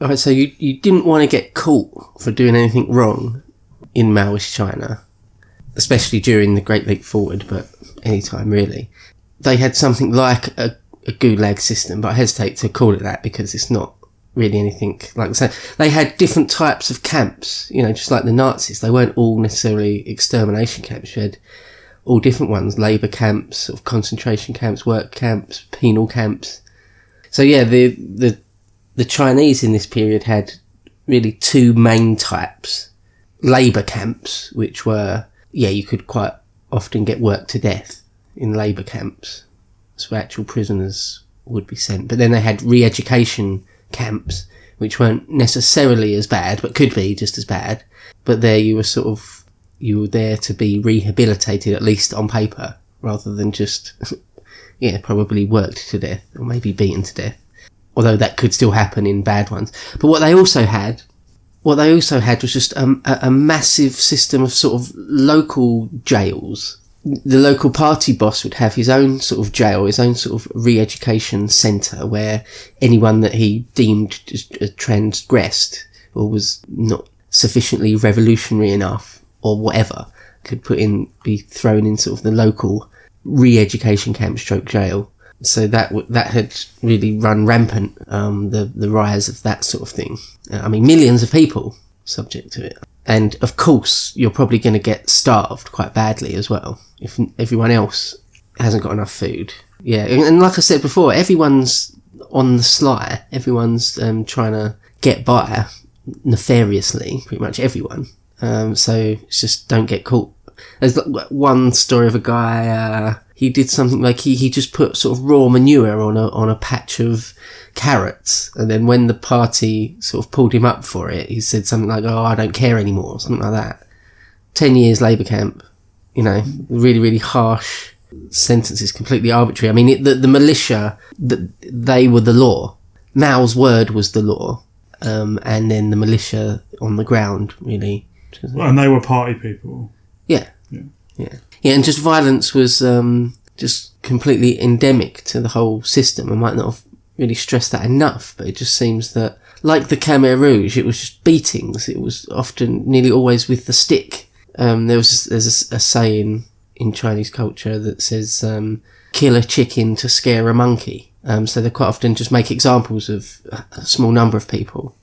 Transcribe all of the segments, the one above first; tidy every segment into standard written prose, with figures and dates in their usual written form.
Alright, so you didn't want to get caught for doing anything wrong in Maoist China, especially during the Great Leap Forward, but any time really. They had something like a gulag system, but I hesitate to call it that because it's not really anything like that. They had different types of camps, just like the Nazis. They weren't all necessarily extermination camps. You had all different ones: labour camps, sort of concentration camps, work camps, penal camps. So yeah, the Chinese in this period had really two main types: labour camps, which were, you could quite often get worked to death in labour camps, so actual prisoners would be sent. But then they had re-education camps, which weren't necessarily as bad, but could be just as bad. But there you were there to be rehabilitated, at least on paper, rather than just, probably worked to death, or maybe beaten to death. Although that could still happen in bad ones. But what they also had was just a massive system of sort of local jails. The local party boss would have his own sort of jail, his own sort of re-education centre, where anyone that he deemed transgressed or was not sufficiently revolutionary enough or whatever could be thrown in sort of the local re-education camp stroke jail. So that had really run rampant, the rise of that sort of thing. Millions of people subject to it. And of course, you're probably going to get starved quite badly as well, if everyone else hasn't got enough food. Yeah, and like I said before, everyone's on the sly. Everyone's trying to get by nefariously, pretty much everyone. So it's just don't get caught. There's one story of a guy, he did something like he just put sort of raw manure on a patch of carrots, and then when the party sort of pulled him up for it, he said something like, "Oh, I don't care anymore," something like that. 10 years labour camp, really, really harsh sentences, completely arbitrary. The militia, they were the law. Mao's word was the law, and then the militia on the ground, really. And they were party people. Yeah, and just violence was just completely endemic to the whole system. I might not have really stressed that enough, but it just seems that, like the Khmer Rouge, it was just beatings. It was often, nearly always, with the stick. There's a saying in Chinese culture that says, "Kill a chicken to scare a monkey." So they quite often just make examples of a small number of people.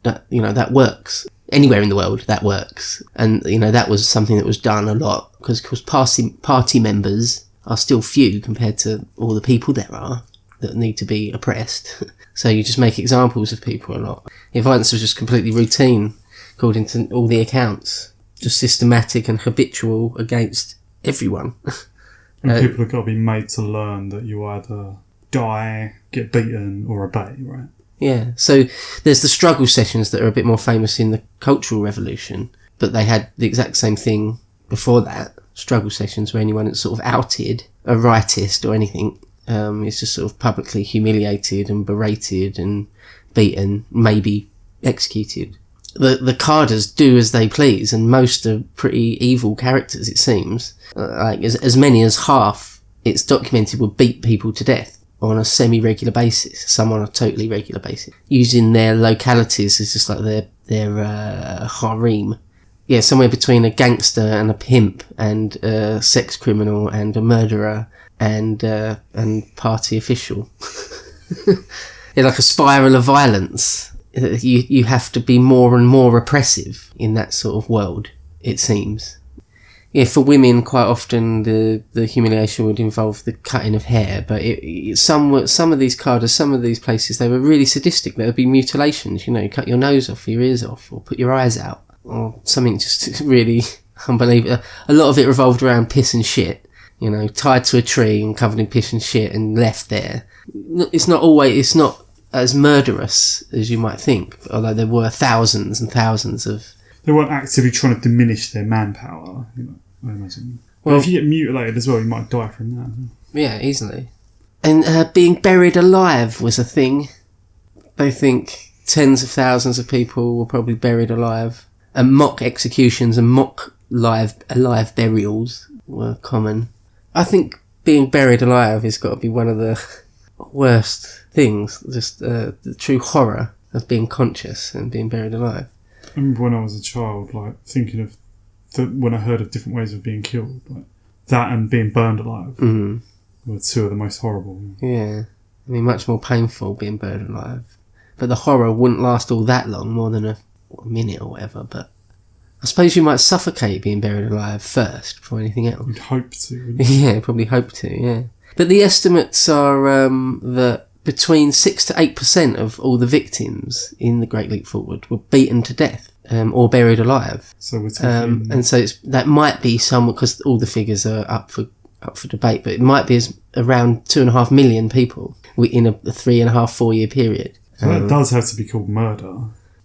That works. Anywhere in the world, that works. And, that was something that was done a lot, because party members are still few compared to all the people there are that need to be oppressed. So you just make examples of people a lot. Violence was just completely routine, according to all the accounts. Just systematic and habitual against everyone. And people have got to be made to learn that you either die, get beaten, or obey, right? Yeah, so there's the struggle sessions that are a bit more famous in the Cultural Revolution, but they had the exact same thing before that. Struggle sessions where anyone that's sort of outed a rightist or anything is just sort of publicly humiliated and berated and beaten, maybe executed. The cadres do as they please, and most are pretty evil characters, it seems. As many as half, it's documented, would beat people to death on a semi-regular basis, some on a totally regular basis, using their localities as just like their harem. Yeah, somewhere between a gangster and a pimp and a sex criminal and a murderer and party official. Yeah, like a spiral of violence. You have to be more and more repressive in that sort of world, it seems. Yeah, for women, quite often the humiliation would involve the cutting of hair, but some of these cadres, some of these places, they were really sadistic. There would be mutilations, cut your nose off, your ears off, or put your eyes out, or something just really unbelievable. A lot of it revolved around piss and shit, tied to a tree and covered in piss and shit and left there. It's not as murderous as you might think, although there were thousands and thousands of... They weren't actively trying to diminish their manpower, I imagine. Well, if you get mutilated as well, you might die from that. Yeah, easily. And being buried alive was a thing. They think tens of thousands of people were probably buried alive. And mock executions and mock alive burials were common. I think being buried alive has got to be one of the worst things. Just the true horror of being conscious and being buried alive. I remember when I was a child, like thinking of when I heard of different ways of being killed, like that and being burned alive were two of the most horrible. Yeah, I mean, much more painful being burned alive, but the horror wouldn't last all that long, more than a minute or whatever. But I suppose you might suffocate being buried alive first before anything else. You'd hope to. Wouldn't you? Yeah, probably hope to. Yeah, but the estimates are that between 6 to 8% of all the victims in the Great Leap Forward were beaten to death or buried alive. So we're talking... and so that might be somewhat, because all the figures are up for debate, but it might be around 2.5 million people in a 3.5-4 year period. So that does have to be called murder.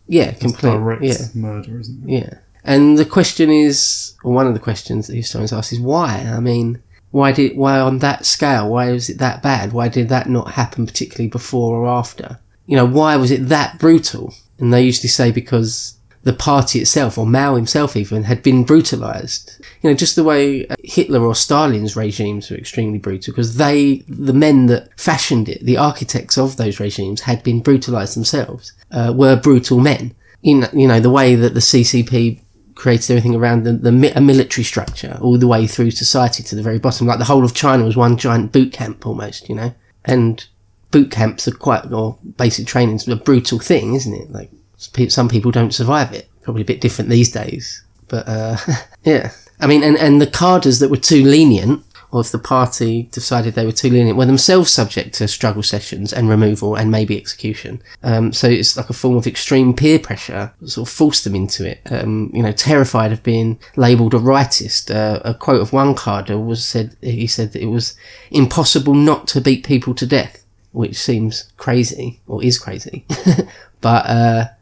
Yeah, completely. Direct murder, isn't it? Yeah. And the question is, or one of the questions that historians ask is why? I mean, why on that scale? Why was it that bad? Why did that not happen particularly before or after? You know, why was it that brutal? And they usually say because the party itself, or Mao himself even, had been brutalised. You know, just the way Hitler or Stalin's regimes were extremely brutal, because the men that fashioned it, the architects of those regimes, had been brutalised themselves, were brutal men. You know, the way that the CCP created everything around a military structure all the way through society to the very bottom. Like the whole of China was one giant boot camp almost, you know. And boot camps are or basic training's a brutal thing, isn't it? Like some people don't survive it. Probably a bit different these days. But yeah. I mean, and the cadres that were too lenient, or if the party decided they were too lenient, were themselves subject to struggle sessions and removal and maybe execution. So it's like a form of extreme peer pressure, sort of forced them into it. You know, terrified of being labelled a rightist. A quote of one cadre he said that it was impossible not to beat people to death, which seems crazy, or is crazy. But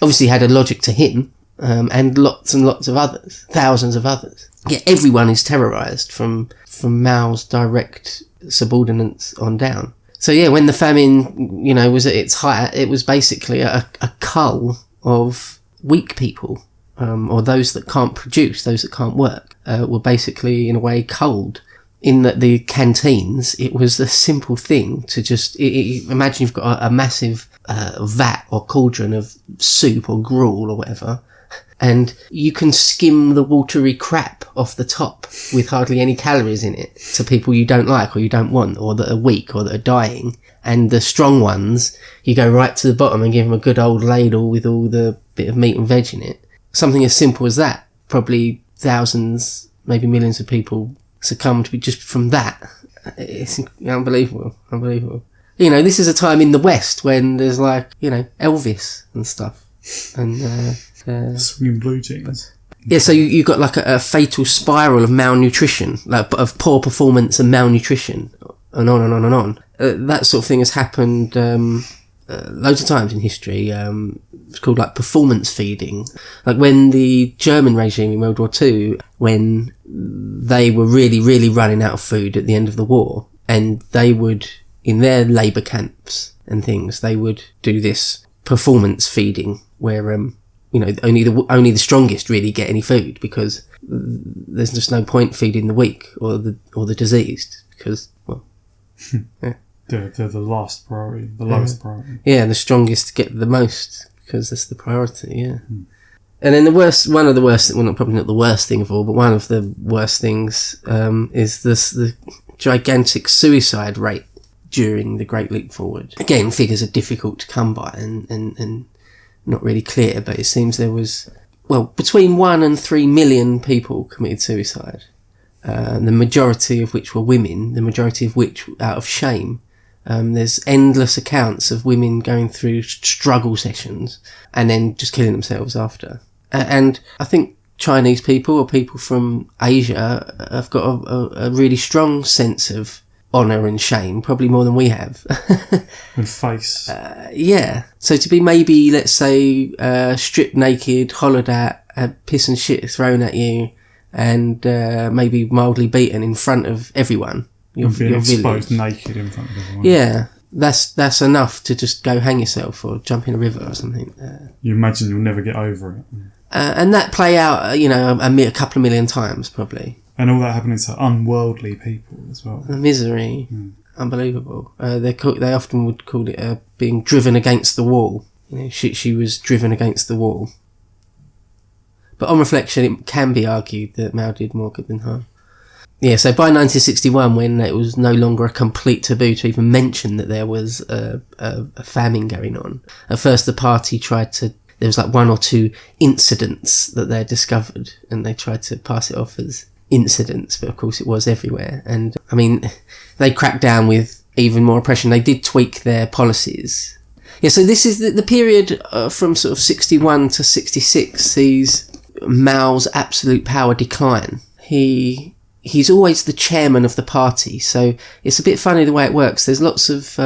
obviously had a logic to him, and lots of others, thousands of others. Yeah, everyone is terrorised from Mao's direct subordinates on down. So yeah, when the famine, you know, was at its height, it was basically a cull of weak people, or those that can't produce, those that can't work, were basically in a way culled. In that the canteens, it was a simple thing to just imagine you've got a massive vat or cauldron of soup or gruel or whatever, and you can skim the watery crap off the top with hardly any calories in it to people you don't like or you don't want, or that are weak or that are dying. And the strong ones, you go right to the bottom and give them a good old ladle with all the bit of meat and veg in it. Something as simple as that. Probably thousands, maybe millions of people succumbed just from that. It's unbelievable. You know, this is a time in the West when there's like, you know, Elvis and stuff. And swinging blue jeans. Yeah, so you got like a fatal spiral of malnutrition, like of poor performance and malnutrition, and on and on and on. That sort of thing has happened loads of times in history. It's called like performance feeding. Like when the German regime in World War II, when they were really, really running out of food at the end of the war, and they would, in their labour camps and things, they would do this performance feeding where you know, only the strongest really get any food, because there's just no point feeding the weak or the diseased, because, well, yeah. They're the last priority, the lowest priority. Yeah, the strongest get the most, because that's the priority, yeah. And then one of the worst, well, probably not the worst thing of all, but one of the worst things is the gigantic suicide rate during the Great Leap Forward. Again, figures are difficult to come by and not really clear, but it seems there was, well, between 1 and 3 million people committed suicide, the majority of which were women, the majority of which out of shame. There's endless accounts of women going through struggle sessions and then just killing themselves after. And I think Chinese people or people from Asia have got a really strong sense of honour and shame, probably more than we have. And face. Yeah. So to be maybe, let's say, stripped naked, hollered at, had piss and shit thrown at you, and maybe mildly beaten in front of everyone. Your exposed naked in front of everyone. Yeah. That's enough to just go hang yourself or jump in a river or something. You imagine you'll never get over it. And that play out, you know, a couple of million times probably. And all that happening to unworldly people as well. The misery, unbelievable. They often would call it being driven against the wall. She was driven against the wall. But on reflection, it can be argued that Mao did more good than harm. Yeah, so by 1961, when it was no longer a complete taboo to even mention that there was a famine going on, at first the party tried to... There was like 1 or 2 incidents that they discovered, and they tried to pass it off as incidents, but of course it was everywhere. And, I mean, they cracked down with even more oppression. They did tweak their policies. Yeah, so this is the period from sort of 61 to 66 sees Mao's absolute power decline. He's always the chairman of the party, so it's a bit funny the way it works. There's lots of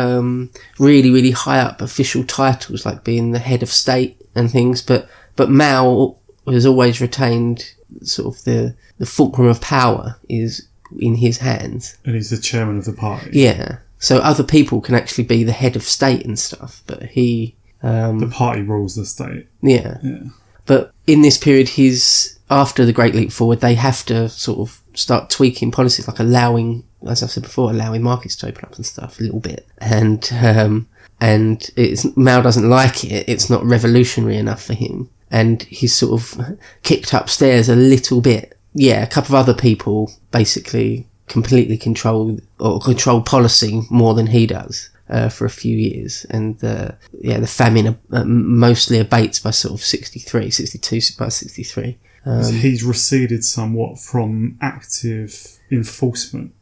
really, really high up official titles, like being the head of state and things, but Mao has always retained sort of the fulcrum of power is in his hands. And he's the chairman of the party. Yeah. So other people can actually be the head of state and stuff, but he... the party rules the state. Yeah. But in this period, after the Great Leap Forward, they have to sort of start tweaking policies, like allowing, as I've said before, allowing markets to open up and stuff a little bit. And Mao doesn't like it. It's not revolutionary enough for him. And he's sort of kicked upstairs a little bit. Yeah, a couple of other people basically completely control policy more than he does for a few years. And the famine mostly abates by sort of 62 by 63. He's receded somewhat from active enforcement.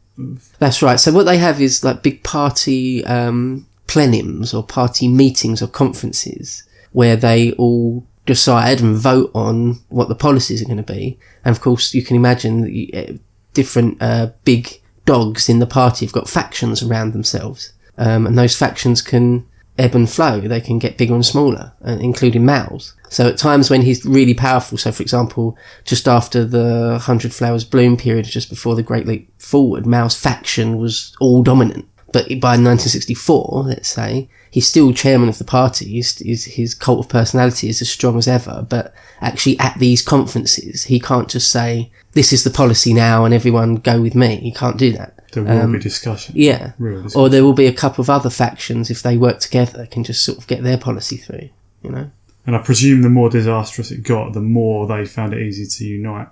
That's right. So what they have is like big party plenums or party meetings or conferences where they all decide and vote on what the policies are going to be. And of course, you can imagine that different big dogs in the party have got factions around themselves. And those factions can ebb and flow. They can get bigger and smaller, including Mao's. So at times when he's really powerful, so for example, just after the 100 Flowers Bloom period, just before the Great Leap Forward, Mao's faction was all dominant. But by 1964, let's say, he's still chairman of the party. His cult of personality is as strong as ever. But actually at these conferences, he can't just say, this is the policy now and everyone go with me. He can't do that. There will be discussion. Yeah. Real discussion. Or there will be a couple of other factions, if they work together, can just sort of get their policy through, you know? And I presume the more disastrous it got, the more they found it easy to unite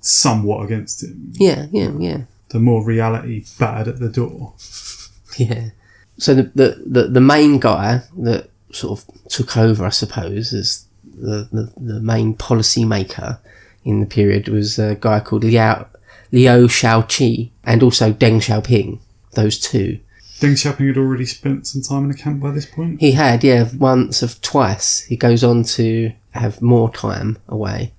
somewhat against him. Yeah. The more reality battered at the door. Yeah. So the main guy that sort of took over, I suppose, as the main policy maker in the period was a guy called Liu Shaoqi and also Deng Xiaoping, those two. Deng Xiaoping had already spent some time in the camp by this point? He had, yeah, once or twice. He goes on to have more time away.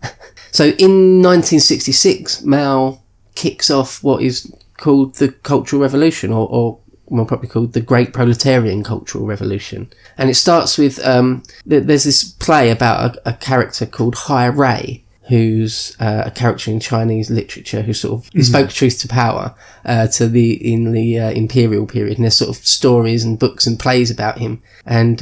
So in 1966, Mao kicks off what is called the Cultural Revolution, or more probably called the Great Proletarian Cultural Revolution. And it starts with, there's this play about a character called Hai Rei, who's a character in Chinese literature who sort of he spoke truth to power in the imperial period, and there's sort of stories and books and plays about him. And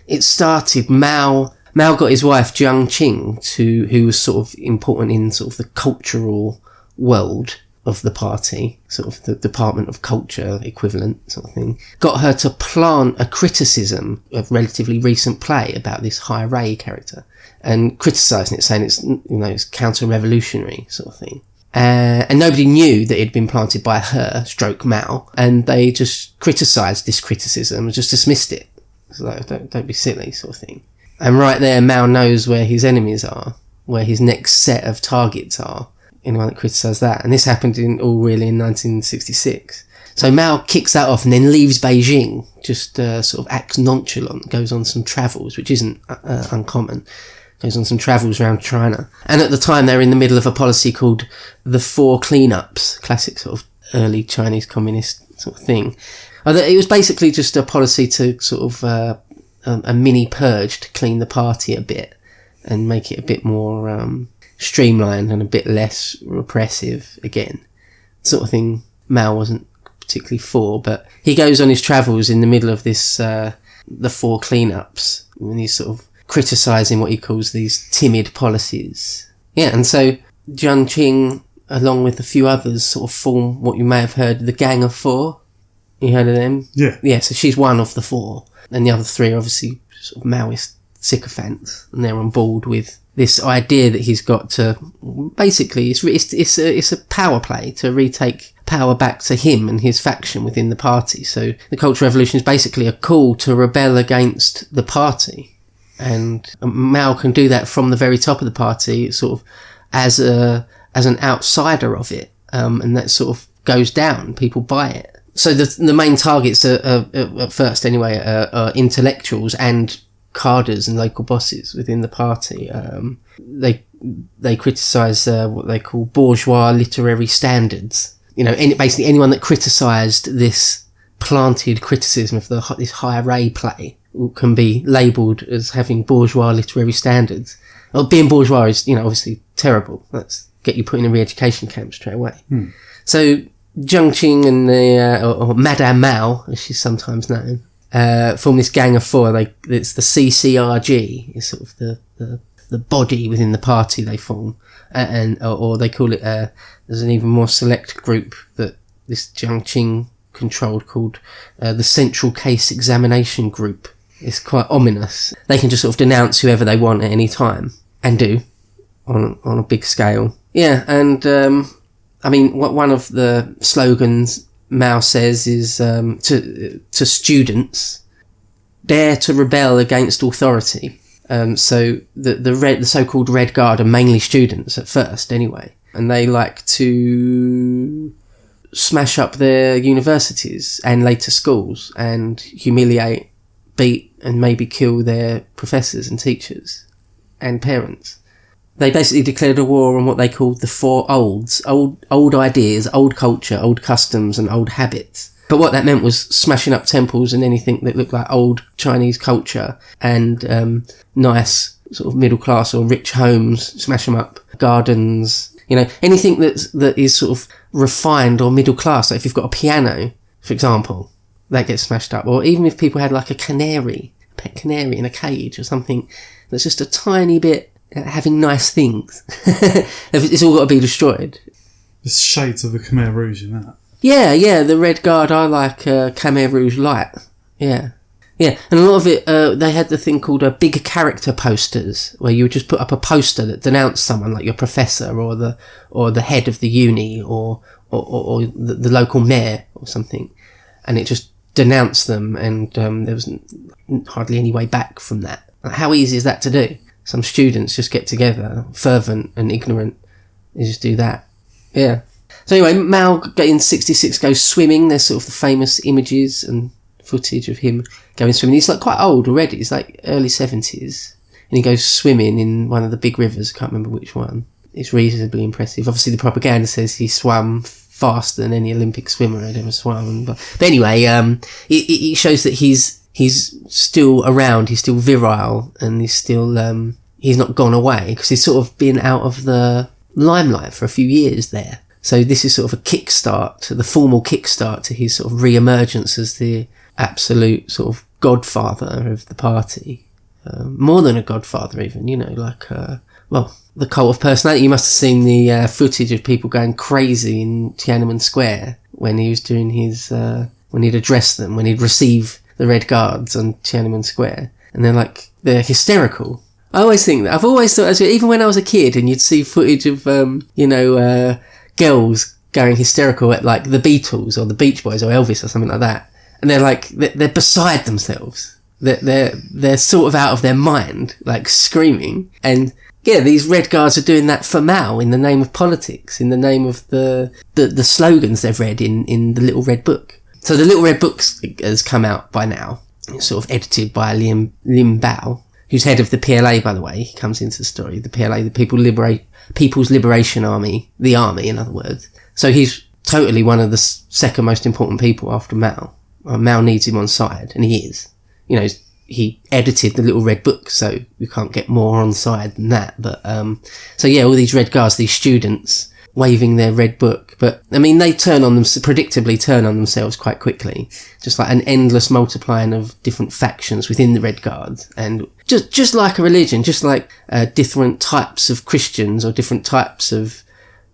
it started Mao got his wife Jiang Qing, who was sort of important in sort of the cultural world of the party, sort of the Department of Culture equivalent sort of thing, got her to plant a criticism of relatively recent play about this Hai Rei character and criticising it, saying it's counter-revolutionary sort of thing. And nobody knew that it had been planted by her, stroke Mao, and they just criticised this criticism and just dismissed it. So like, don't be silly sort of thing. And right there, Mao knows where his enemies are, where his next set of targets are. Anyone that criticised that. And this happened in 1966. So Mao kicks that off and then leaves Beijing, just sort of acts nonchalant, goes on some travels, which isn't uncommon, goes on some travels around China. And at the time they're in the middle of a policy called the Four Cleanups, classic sort of early Chinese communist sort of thing. It was basically just a policy to sort of a mini purge to clean the party a bit and make it a bit more streamlined and a bit less repressive again. Sort of thing Mao wasn't particularly for, but he goes on his travels in the middle of this the Four Cleanups, and he's sort of criticising what he calls these timid policies. Yeah, and so Jiang Qing, along with a few others, sort of form what you may have heard, the Gang of Four. You heard of them? Yeah. Yeah, so she's one of the four, and the other three are obviously sort of Maoist sycophants, and they're on board with this idea that he's got to basically it's a power play to retake power back to him and his faction within the party. So the Cultural Revolution is basically a call to rebel against the party, and Mao can do that from the very top of the party, sort of as an outsider of it, and that sort of goes down. People buy it. So the main targets are at first anyway are intellectuals and cadres and local bosses within the party. They criticise what they call bourgeois literary standards. Basically anyone that criticised this planted criticism of this high ray play can be labelled as having bourgeois literary standards. Well, being bourgeois is, obviously terrible. Let's get you put in a re-education camp straight away. So Jiang Qing and or Madame Mao, as she's sometimes known, form this gang of four. It's the CCRG, is sort of the body within the party they form, or they call it. There's an even more select group that this Jiang Qing controlled called the Central Case Examination Group. It's quite ominous. They can just sort of denounce whoever they want at any time, and do on a big scale. Yeah, and one of the slogans Mao says is to students, dare to rebel against authority. So the so-called Red Guard are mainly students at first anyway, and they like to smash up their universities and later schools and humiliate, beat and maybe kill their professors and teachers and parents. They basically declared a war on what they called the four olds: old ideas, old culture, old customs and old habits. But what that meant was smashing up temples and anything that looked like old Chinese culture, and nice sort of middle class or rich homes, smash them up. Gardens, anything that is sort of refined or middle class. So if you've got a piano, for example, that gets smashed up. Or even if people had like a pet canary in a cage or something that's just a tiny bit having nice things, it's all got to be destroyed. There's shades of the Khmer Rouge in that. Yeah, the Red Guard, I like Khmer Rouge Light. Yeah, and a lot of it, they had the thing called big character posters, where you would just put up a poster that denounced someone, like your professor or the head of the uni or the local mayor or something, and it just denounced them, and there was hardly any way back from that. How easy is that to do? Some students just get together, fervent and ignorant, and just do that. Yeah. So anyway, Mao in 1966 goes swimming. There's sort of the famous images and footage of him going swimming. He's like quite old already. He's like early 70s. And he goes swimming in one of the big rivers. I can't remember which one. It's reasonably impressive. Obviously the propaganda says he swam faster than any Olympic swimmer had ever swum. But anyway, it shows that he's still around. He's still virile, and he's still he's not gone away, because he's sort of been out of the limelight for a few years there. So this is sort of the formal kickstart to his sort of re-emergence as the absolute sort of godfather of the party. More than a godfather even, the cult of personality. You must have seen the footage of people going crazy in Tiananmen Square when he was doing his, when he'd address them, when he'd receive the Red Guards on Tiananmen Square. And they're hysterical. I always think that. I've always thought, even when I was a kid and you'd see footage of, girls going hysterical at like the Beatles or the Beach Boys or Elvis or something like that. And they're beside themselves. They're sort of out of their mind, like screaming. And yeah, these Red Guards are doing that for Mao in the name of politics, in the name of the slogans they've read in the Little Red Book. So the Little Red Book has come out by now. It's sort of edited by Lim Bao, who's head of the PLA, by the way. He comes into the story. The PLA, the People's Liberation Army, the army, in other words. So he's totally one of the second most important people after Mao. Mao needs him on side, and he is. He edited the Little Red Book, so you can't get more on side than that. But so yeah, all these Red Guards, these students waving their Red Book, but I mean they predictably turn on themselves quite quickly, just like an endless multiplying of different factions within the Red Guards, and just like a religion, just like different types of Christians or different types of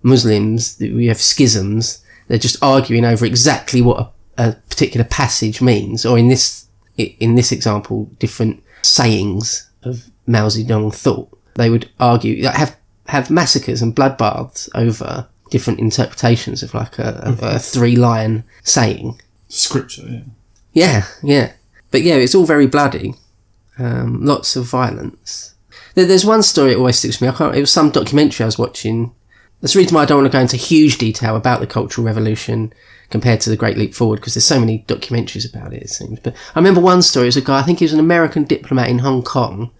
Muslims, we have schisms. They're just arguing over exactly what a particular passage means, or in this in this example, different sayings of Mao Zedong thought. They would argue, have massacres and bloodbaths over different interpretations of like a 3-line saying. Scripture, yeah. Yeah. But yeah, it's all very bloody. Lots of violence. There's one story that always sticks with me. It was some documentary I was watching. That's the reason why I don't want to go into huge detail about the Cultural Revolution compared to the Great Leap Forward, because there's so many documentaries about it seems. But I remember one story. It was a guy, I think he was an American diplomat in Hong Kong,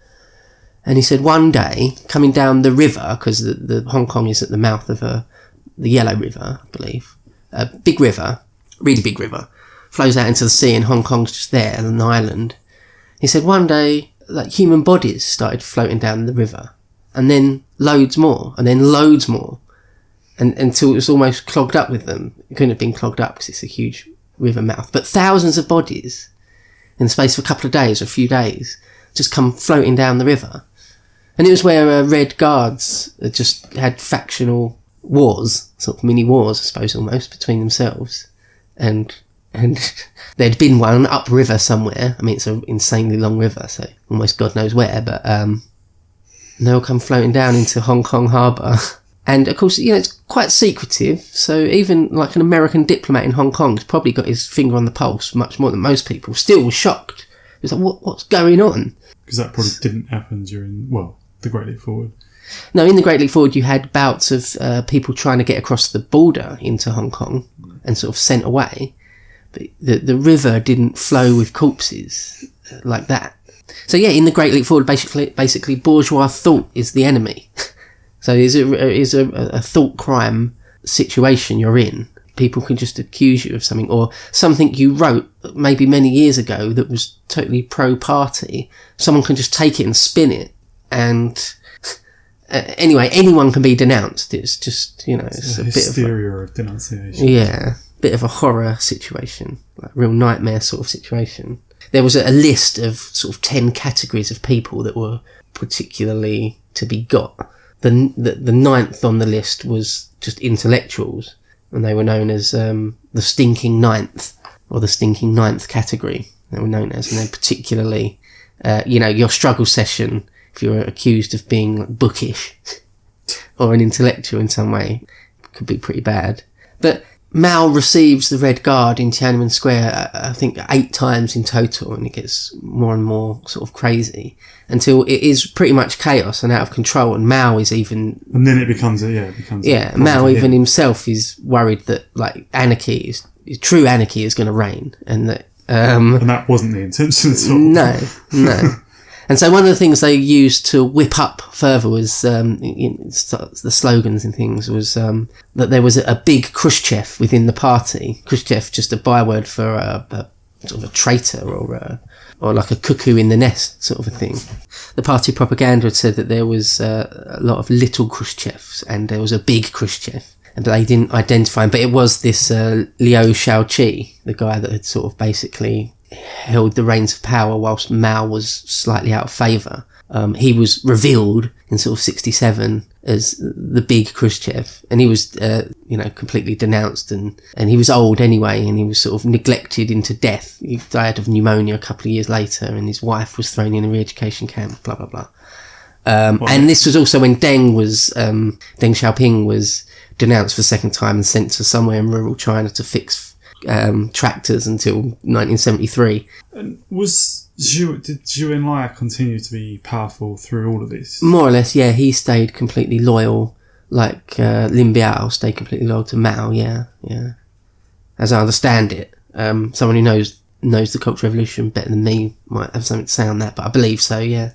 and he said one day, coming down the river, because the Hong Kong is at the mouth of the Yellow River, I believe, a big river, really big river, flows out into the sea, and Hong Kong's just there, an island. He said one day, like, human bodies started floating down the river, and then loads more, and then loads more, and until it was almost clogged up with them. It couldn't have been clogged up because it's a huge river mouth, but thousands of bodies in the space of a couple of days or a few days just come floating down the river. And it was where Red Guards just had factional wars, sort of mini wars, I suppose, almost, between themselves. And there'd been one upriver somewhere. I mean, it's an insanely long river, so almost God knows where, but they all come floating down into Hong Kong harbour. And, of course, it's quite secretive, so even, like, an American diplomat in Hong Kong has probably got his finger on the pulse much more than most people, still was shocked. It was like, what's going on? Because that probably didn't happen during, the Great Leap Forward. No, in the Great Leap Forward, you had bouts of people trying to get across the border into Hong Kong and sort of sent away. But the river didn't flow with corpses like that. So yeah, in the Great Leap Forward, basically bourgeois thought is the enemy. So it is a thought crime situation you're in. People can just accuse you of something, or something you wrote maybe many years ago that was totally pro-party. Someone can just take it and spin it, and anyway, anyone can be denounced. It's just, it's a hysteria of denunciation. Yeah, bit of a horror situation, like real nightmare sort of situation. There was a list of sort of 10 categories of people that were particularly to be got. The ninth on the list was just intellectuals, and they were known as the stinking ninth, or the stinking ninth category, they were known as. And they particularly, your struggle session, if you're accused of being bookish or an intellectual in some way, could be pretty bad. But Mao receives the Red Guard in Tiananmen Square, I think 8 times in total, and it gets more and more sort of crazy until it is pretty much chaos and out of control. And Mao is even... And then it becomes Mao even himself is worried that, like, true anarchy is going to reign, and that... and that wasn't the intention at all. No. And so one of the things they used to whip up further was, the slogans and things, was that there was a big Khrushchev within the party. Khrushchev, just a byword for a sort of a traitor or like a cuckoo in the nest sort of a thing. The party propaganda had said that there was a lot of little Khrushchevs and there was a big Khrushchev. But they didn't identify him. But it was this Liu Shaoqi, the guy that had sort of basically held the reins of power whilst Mao was slightly out of favour. He was revealed in sort of 1967 as the big Khrushchev, and he was completely denounced, and he was old anyway, and he was sort of neglected into death. He died of pneumonia a couple of years later, and his wife was thrown in a re-education camp, blah blah blah. And this was also when Deng Xiaoping was denounced for the second time and sent to somewhere in rural China to fix tractors until 1973. And did Zhou Enlai continue to be powerful through all of this? More or less, yeah. He stayed completely loyal, like Lin Biao stayed completely loyal to Mao. Yeah. As I understand it, someone who knows the Cultural Revolution better than me might have something to say on that, but I believe so. Yeah.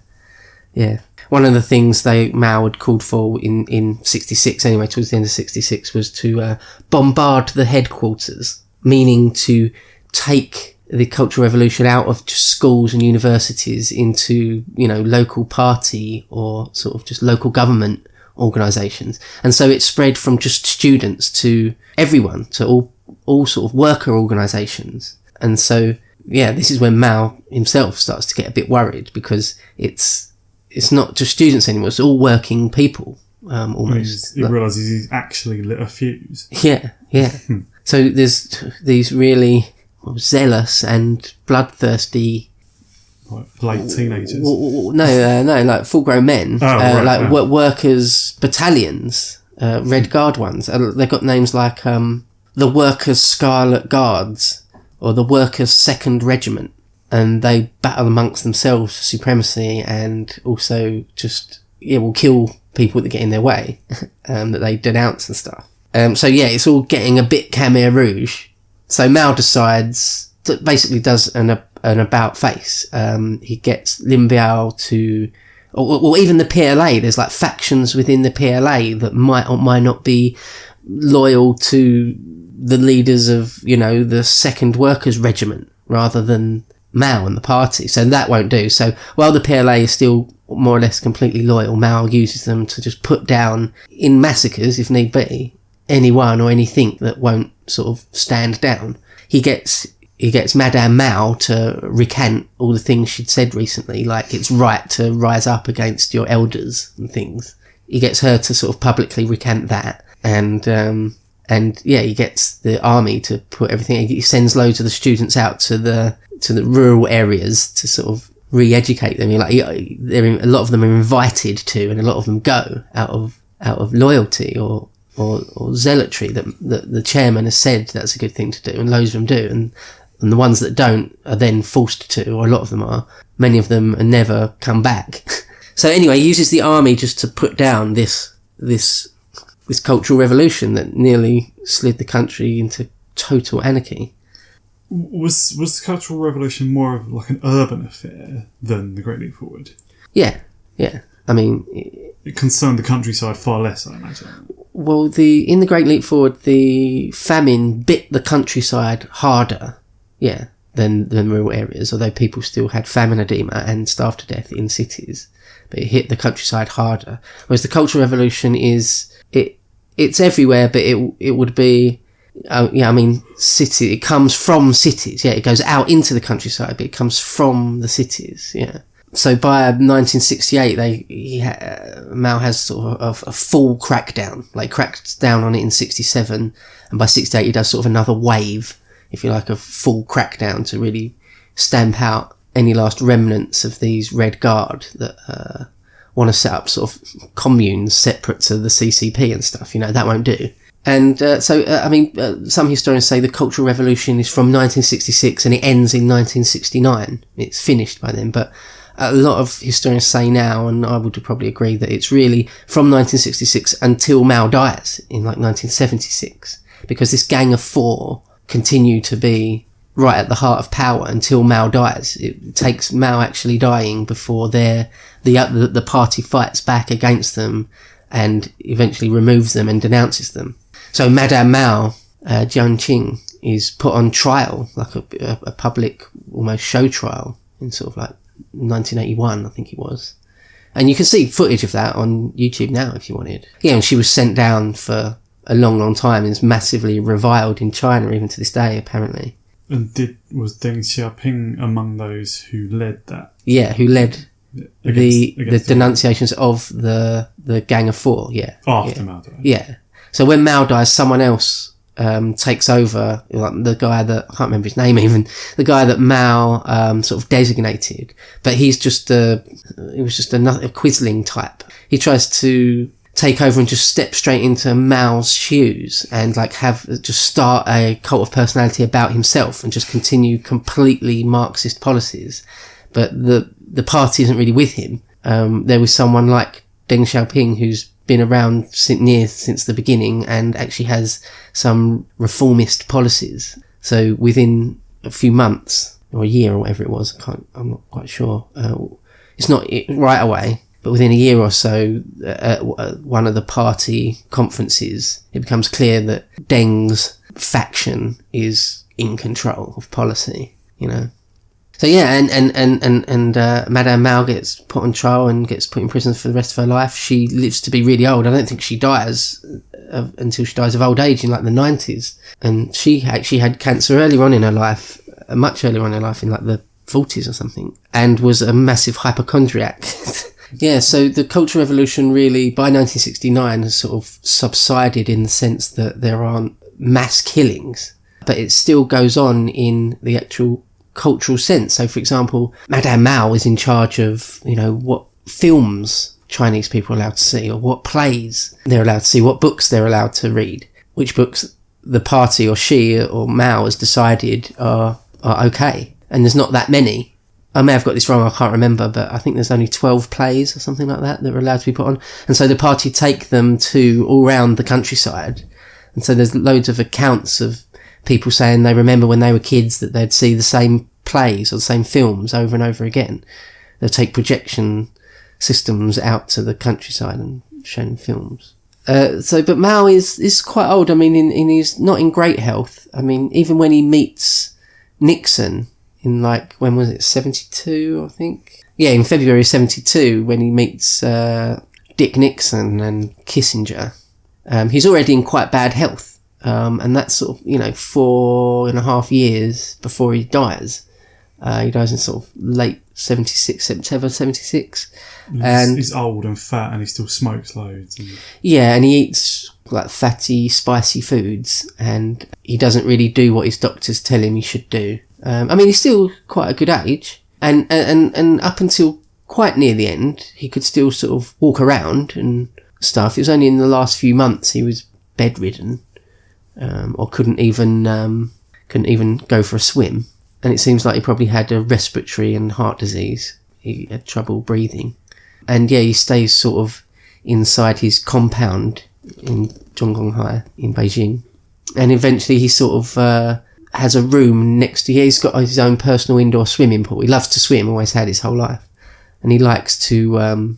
One of the things Mao had called for in 66, anyway, towards the end of 66, was to bombard the headquarters, meaning to take the Cultural Revolution out of just schools and universities into, local party or sort of just local government organisations. And so it spread from just students to everyone, to all sort of worker organisations. And so, yeah, this is when Mao himself starts to get a bit worried, because it's not just students anymore, it's all working people, almost. He realises he's actually lit a fuse. Yeah. So there's these really zealous and bloodthirsty like late teenagers. No, like full-grown men, workers' battalions, Red Guard ones. They've got names like the Workers' Scarlet Guards or the Workers' Second Regiment, and they battle amongst themselves for supremacy and also just will kill people that get in their way that they denounce and stuff. It's all getting a bit Khmer Rouge. So Mao decides, basically does an about face. He gets Lin Biao to, or even the PLA. There's like factions within the PLA that might or might not be loyal to the leaders of, the Second Workers Regiment rather than Mao and the party. So that won't do. So while the PLA is still more or less completely loyal, Mao uses them to just put down, in massacres if need be, anyone or anything that won't sort of stand down. He gets Madame Mao to recant all the things she'd said recently, like it's right to rise up against your elders and things. He gets her to sort of publicly recant that, and he gets the army to put everything. He sends loads of the students out to the rural areas to sort of re-educate them. A lot of them are invited to, and a lot of them go out of loyalty or zealotry that the chairman has said that's a good thing to do, and loads of them do, and the ones that don't are then forced to, or a lot of them are. Many of them are never come back. So anyway, he uses the army just to put down this cultural revolution that nearly slid the country into total anarchy. Was the Cultural Revolution more of like an urban affair than the Great Leap Forward? Yeah. I mean, it concerned the countryside far less, I imagine. Well, in the Great Leap Forward, the famine bit the countryside harder, than rural areas. Although people still had famine edema and starved to death in cities, but it hit the countryside harder. Whereas the Cultural Revolution it's everywhere, but it would be. City. It comes from cities. Yeah, it goes out into the countryside, but it comes from the cities. Yeah. So by 1968, Mao has sort of a full crackdown. Like cracks down on it in 67, and by 68 he does sort of another wave, if you like, of full crackdown to really stamp out any last remnants of these Red Guard that want to set up sort of communes separate to the CCP and stuff. That won't do. And some historians say the Cultural Revolution is from 1966 and it ends in 1969. It's finished by then. But a lot of historians say now, and I would probably agree, that it's really from 1966 until Mao dies in like 1976. Because this Gang of Four continue to be right at the heart of power until Mao dies. It takes Mao actually dying before the party fights back against them and eventually removes them and denounces them. So Madame Mao, Jiang Qing, is put on trial, like a public, almost show trial, in sort of like 1981, I think it was. And you can see footage of that on YouTube now if you wanted. Yeah, and she was sent down for a long, long time and is massively reviled in China even to this day, apparently. And was Deng Xiaoping among those who led that? Yeah, who led the denunciations of the Gang of Four, yeah. After Mao died. Yeah. So when Mao dies, someone else takes over, like the guy that, I can't remember his name even, the guy that Mao sort of designated, but he was just another Quisling type. He tries to take over and just step straight into Mao's shoes and like just start a cult of personality about himself and just continue completely Marxist policies. But the party isn't really with him. There was someone like Deng Xiaoping who's been around since the beginning and actually has some reformist policies. So within a few months or a year or whatever it was, I'm not quite sure. It's not right away, but within a year or so, at one of the party conferences, it becomes clear that Deng's faction is in control of policy, So yeah, and Madame Mao gets put on trial and gets put in prison for the rest of her life. She lives to be really old. I don't think she dies until she dies of old age in like the 90s. And she actually had cancer earlier on in her life, much earlier on in her life, in like the 40s or something, and was a massive hypochondriac. Yeah, so the Cultural Revolution really, by 1969, has sort of subsided in the sense that there aren't mass killings, but it still goes on in the actual cultural sense. So, for example, Madame Mao is in charge of, what films Chinese people are allowed to see, or what plays they're allowed to see, what books they're allowed to read, which books the party or she or Mao has decided are okay. And there's not that many. I may have got this wrong, I can't remember, but I think there's only 12 plays or something like that are allowed to be put on. And so the party take them to all around the countryside. And so there's loads of accounts of people saying they remember when they were kids that they'd see the same plays or the same films over and over again. They'll take projection systems out to the countryside and show them films. But Mao is quite old. I mean, he's not in great health. I mean, even when he meets Nixon in when was it, 72, I think? Yeah, in February 72, when he meets Dick Nixon and Kissinger, he's already in quite bad health. And that's sort of, 4.5 years before he dies. He dies in sort of late 76, September 76. And he's old and fat and he still smokes loads. Yeah, and he eats fatty, spicy foods, and he doesn't really do what his doctors tell him he should do. I mean, he's still quite a good age, and up until quite near the end, he could still sort of walk around and stuff. It was only in the last few months he was bedridden, or couldn't even go for a swim. And it seems like he probably had a respiratory and heart disease. He had trouble breathing. And yeah, he stays sort of inside his compound in Zhonggonghai in Beijing. And eventually he sort of has a room next to... Yeah, he's got his own personal indoor swimming pool. He loves to swim, always had his whole life. And he likes to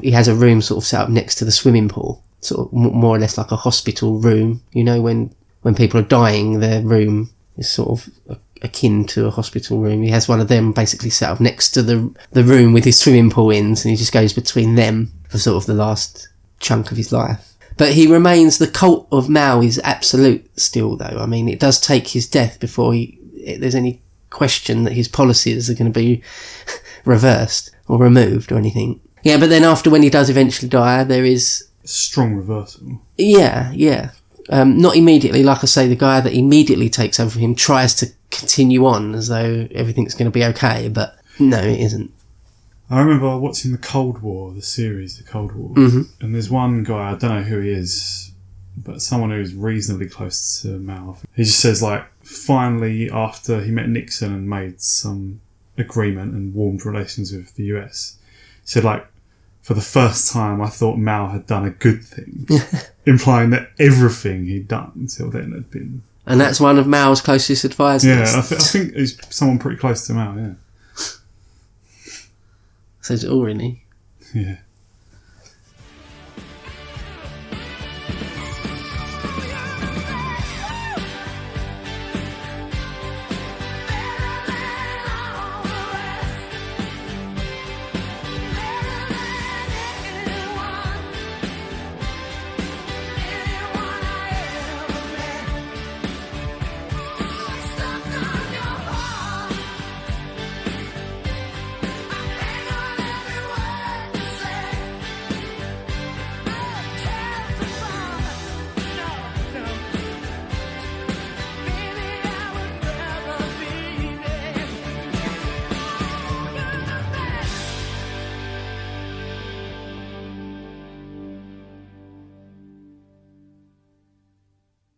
he has a room sort of set up next to the swimming pool. Sort of more or less like a hospital room. When people are dying, their room is sort of akin to a hospital room. He has one of them basically set up next to the room with his swimming pool ins, and he just goes between them for sort of the last chunk of his life. But he remains, the cult of Mao is absolute still, though. I mean, it does take his death before there's any question that his policies are going to be reversed or removed or anything. Yeah, but then after, when he does eventually die, there is... strong reversal. Yeah. Not immediately. Like I say, the guy that immediately takes over from him tries to continue on as though everything's going to be okay, but no, it isn't. I remember watching the Cold War, the series, The Cold War, and there's one guy, I don't know who he is, but someone who's reasonably close to Mao. He just says, finally, after he met Nixon and made some agreement and warmed relations with the US, he said, for the first time, I thought Mao had done a good thing, implying that everything he'd done until then had been... And that's one of Mao's closest advisors. Yeah, I think he's someone pretty close to Mao, yeah. Says it all, really. Yeah.